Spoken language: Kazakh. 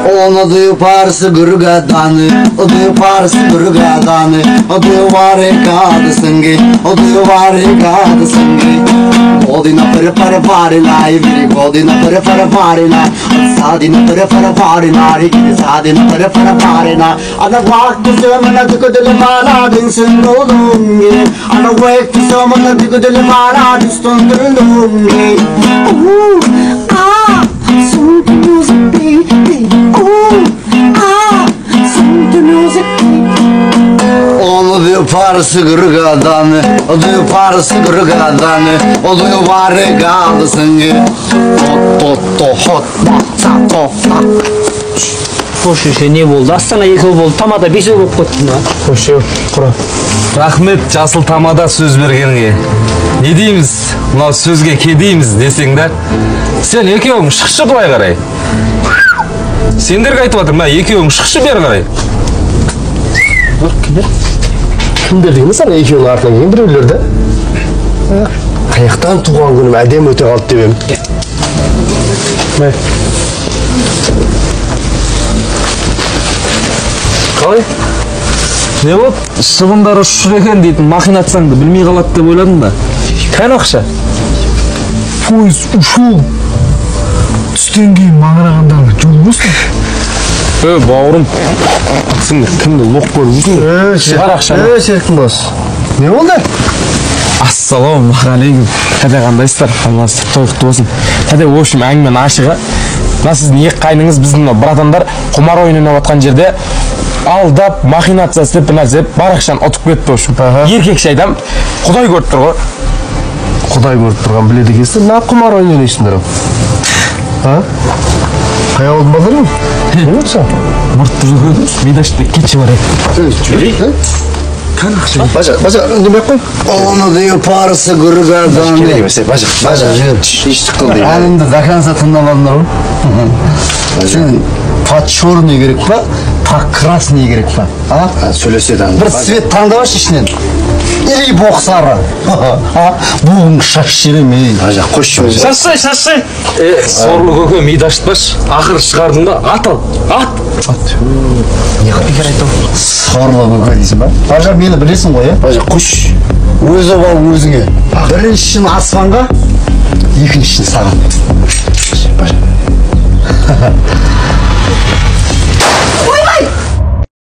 Onu diyor parsı gırgadanı, o diyor parsı gırgadanı, o diyor varikadı sangi, o diyor varikadı sangi. Godina para farina, ivri godina para farina, sadina para farina, rikini sadina para farina. Ana vakti zamana dikudele mala dinsin dolungi, ana vakti zamana dikudele mala dinsin dolungi. Sing the music, baby. Sing the music, baby. Onu diyor parsı gırgadanı, o diyor parsı gırgadanı, o diyor varikadı sangi. Hot Hoş ne oldu? Astana екі болды. Тамада 5 болып кетті ма? Hoş құра. Рахмет жасыл тамада сөз бергенге. Не дейміз? Мынау сөзге кедейміз десеңдер. Сен екеуің шықшы былай қарай. Сендерге айтып жатырмын, мына екеуің шықшы бері қарай. Кімдер деймін сана екеуінің артынан келген біреулер да? Қаяқтан туған күнім әдем өте қалды деп едім. Қалай? Не болды? Шығындары ұшыр екен дейтін махинацияңды білмей қалады деп ойладың ба? Қайын ақша? Поезд ушел. Түстен кейін маңырағандағы жол болсын. Бауырым, сіңдер кімді лоқ көріп шығар ақшаны. Серіктің дос. Не болды? Ассалаумағалейкум. Қадай қандайсыздар? Алласы тойықты болсын. Қадай, в общем, әңгімен ашығы. Мына сіздің екі қайныңыз біздің братандар құмар ойын ойнап жатқан жерде алдап, махинация істеп нәрсе бар ақшаны ұтып кетті в общем. Еркекше айтам, Құдай көріп тұр ғой. Құдай көріп тұрған біледі екенсің. На құмар ойын ойнайсыңдар ау? Қай ауылдың балдарың? Не болды саған? Мұртты жүрген Мидашты кетші бар еді. Бажа, үндемей қой. Onu diyor parsı gırgadanı. Бажа, иштік қыл деймін. Әлімді даканса тыңдамадыңдар ғой? Сен пат черный керек па, пат красный керек па? Сөйлеседі аңды. Бір свет таңдавашы ішінен. Или боқсары. Бұғың шаш жерем ей. Бажа, қош жол. Шашай. Сорлы көке Мидашпаш. Ақыр шығардың да ат ал. Ат. Бекер айту. Сорлы көке дейсің ба? Бажа мені білесің ғой, Бажа, қош. Өзі ал өзіңе. Біріншісін аспанға, екіншісін саған. Бажа.